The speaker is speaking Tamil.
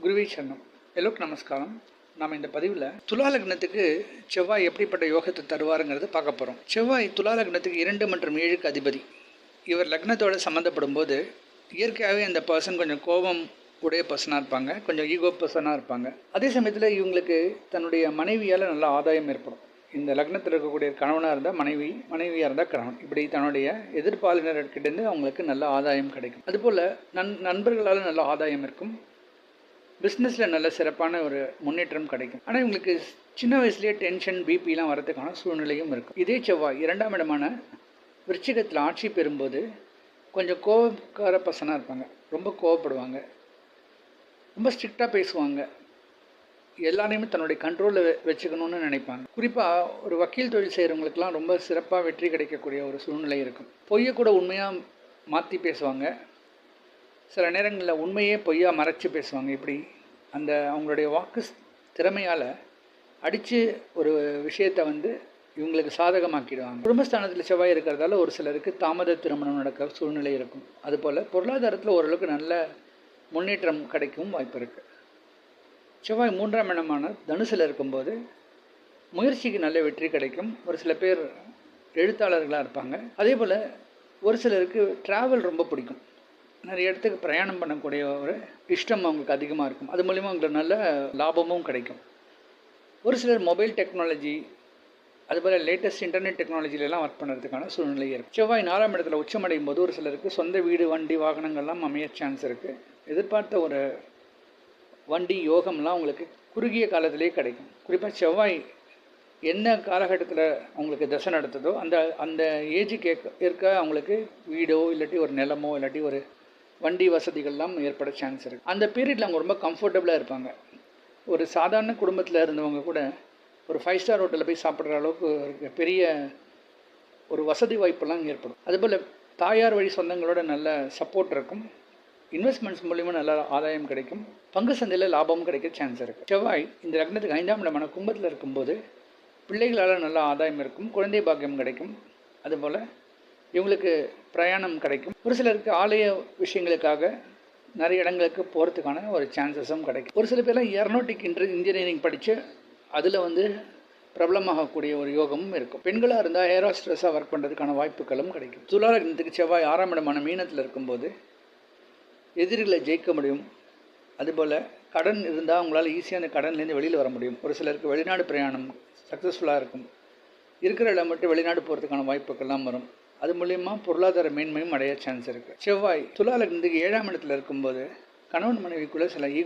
குருவே சரணம். எல்லோருக்கும் நமஸ்காரம். நாம் இந்த பதிவில் துலா லக்னத்துக்கு செவ்வாய் எப்படிப்பட்ட யோகத்தை தருவாருங்கிறது பார்க்க போகிறோம். செவ்வாய் துலா லக்னத்துக்கு 2 மற்றும் 7க்கு அதிபதி. இவர் லக்னத்தோடு சம்மந்தப்படும் போது இயற்கையாகவே அந்த பர்சன் கொஞ்சம் கோபம் உடைய பர்சனாக இருப்பாங்க, கொஞ்சம் ஈகோ பர்சனாக இருப்பாங்க. அதே சமயத்தில் இவங்களுக்கு தன்னுடைய மனைவியால் நல்ல ஆதாயம் ஏற்படும். இந்த லக்னத்தில் இருக்கக்கூடிய கணவனாக இருந்தால் மனைவி, மனைவியாக இருந்தால் கணவன், இப்படி தன்னுடைய எதிர்ப்பாளினர்கிட்டேருந்து அவங்களுக்கு நல்ல ஆதாயம் கிடைக்கும். அதுபோல் நண்பர்களால் நல்ல ஆதாயம் இருக்கும். பிஸ்னஸில் நல்ல சிறப்பான ஒரு முன்னேற்றம் கிடைக்கும். ஆனால் இவங்களுக்கு சின்ன வயசுலேயே டென்ஷன், பிபிலாம் வரதுக்கான சூழ்நிலையும் இருக்கும். இதே செவ்வாய் 2ஆம் இடமான விருச்சிகத்தில் ஆட்சி பெறும்போது கொஞ்சம் கோபக்கார பர்சனாக இருப்பாங்க. ரொம்ப கோவப்படுவாங்க, ரொம்ப ஸ்ட்ரிக்டாக பேசுவாங்க, எல்லாரையுமே தன்னுடைய கண்ட்ரோலில் வச்சுக்கணும்னு நினைப்பாங்க. குறிப்பாக ஒரு வக்கீல் தொழில் செய்கிறவங்களுக்கெல்லாம் ரொம்ப சிறப்பாக வெற்றி கிடைக்கக்கூடிய ஒரு சூழ்நிலை இருக்கும். பொய்யை கூட உண்மையாக மாற்றி பேசுவாங்க. சில நேரங்களில் உண்மையே பொய்யா மறைச்சி பேசுவாங்க. இப்படி அந்த அவங்களுடைய வாக்கு திறமையால் அடித்து ஒரு விஷயத்தை இவங்களுக்கு சாதகமாக்கிடுவாங்க. குடும்பஸ்தானத்தில் செவ்வாய் இருக்கிறதால ஒரு சிலருக்கு தாமத திருமணம் நடக்க சூழ்நிலை இருக்கும். அதுபோல் பொருளாதாரத்தில் ஓரளவுக்கு நல்ல முன்னேற்றம் கிடைக்கவும் வாய்ப்பு இருக்குது. செவ்வாய் 3ஆம் இடமான தனுசில் இருக்கும்போது முயற்சிக்கு நல்ல வெற்றி கிடைக்கும். ஒரு சில பேர் எழுத்தாளர்களாக இருப்பாங்க. அதே போல் ஒரு சிலருக்கு ட்ராவல் ரொம்ப பிடிக்கும். நிறைய இடத்துக்கு பிரயாணம் பண்ணக்கூடிய ஒரு இஷ்டம் அவங்களுக்கு அதிகமாக இருக்கும். அது மூலிமா அவங்களுக்கு நல்ல லாபமும் கிடைக்கும். ஒரு சிலர் மொபைல் டெக்னாலஜி, அதுபோல் லேட்டஸ்ட் இன்டர்நெட் டெக்னாலஜிலெலாம் ஒர்க் பண்ணுறதுக்கான சூழ்நிலை இருக்குது. செவ்வாய் 4ஆம் இடத்துல உச்சமடையும் போது ஒரு சிலருக்கு சொந்த வீடு, வண்டி, வாகனங்கள்லாம் அமைய சான்ஸ் இருக்குது. எதிர்பார்த்த ஒரு வண்டி யோகம்லாம் அவங்களுக்கு குறுகிய காலத்திலே கிடைக்கும். குறிப்பாக செவ்வாய் என்ன காலகட்டத்தில் அவங்களுக்கு தசை நடத்துதோ அந்த அந்த ஏஜுக்கு ஏற்க அவங்களுக்கு வீடோ இல்லாட்டி ஒரு நிலமோ இல்லாட்டி ஒரு வண்டி வசதிகள்லாம் ஏற்பட சான்ஸ் இருக்குது. அந்த பீரியடில் அவங்க ரொம்ப கம்ஃபர்டபுளாக இருப்பாங்க. ஒரு சாதாரண குடும்பத்தில் இருந்தவங்க கூட ஒரு 5 ஸ்டார் ஹோட்டலில் போய் சாப்பிட்ற அளவுக்கு பெரிய ஒரு வசதி வாய்ப்பெல்லாம் ஏற்படும். அதுபோல் தாயார் வழி சொந்தங்களோட நல்ல சப்போர்ட் இருக்கும். இன்வெஸ்ட்மெண்ட்ஸ் மூலிமா நல்ல ஆதாயம் கிடைக்கும். பங்கு சந்தையில் லாபமும் கிடைக்க சான்ஸ் இருக்குது. செவ்வாய் இந்த லக்னத்துக்கு 5ஆம் இடமான கும்பத்தில் இருக்கும்போது பிள்ளைகளால் நல்ல ஆதாயம் இருக்கும். குழந்தை பாக்கியம் கிடைக்கும். அதுபோல் இவங்களுக்கு பிரயாணம் கிடைக்கும். ஒரு சிலருக்கு ஆலய விஷயங்களுக்காக நிறைய இடங்களுக்கு போகிறதுக்கான ஒரு சான்சஸும் கிடைக்கும். ஒரு சில பேர்லாம் ஏரோநாட்டிக் இன்ஜினியரிங் படித்து அதில் பிரபலமாகக்கூடிய ஒரு யோகமும் இருக்கும். பெண்களாக இருந்தால் ஏர் ஹோஸ்டஸாக ஒர்க் பண்ணுறதுக்கான வாய்ப்புகளும் கிடைக்கும். துலா லக்னத்துக்கு செவ்வாய் 6ஆம் இடமான மீனத்தில் இருக்கும்போது எதிரிகளை ஜெயிக்க முடியும். அதுபோல் கடன் இருந்தால் அவங்களால ஈஸியாக அந்த கடன்லேருந்து வெளியில் வர முடியும். ஒரு சிலருக்கு வெளிநாடு பிரயாணம் சக்ஸஸ்ஃபுல்லாக இருக்கும். இருக்கிற இடம் மட்டும் வெளிநாடு போகிறதுக்கான வாய்ப்புகள்லாம் வரும். அது மூலிமா பொருளாதார மேன்மையும் அடைய சான்ஸ் இருக்குது. செவ்வாய் துலா லக்னத்துக்கு 7ஆம் இடத்துல இருக்கும்போது கணவன் மனைவிக்குள்ளே சில ஈகோ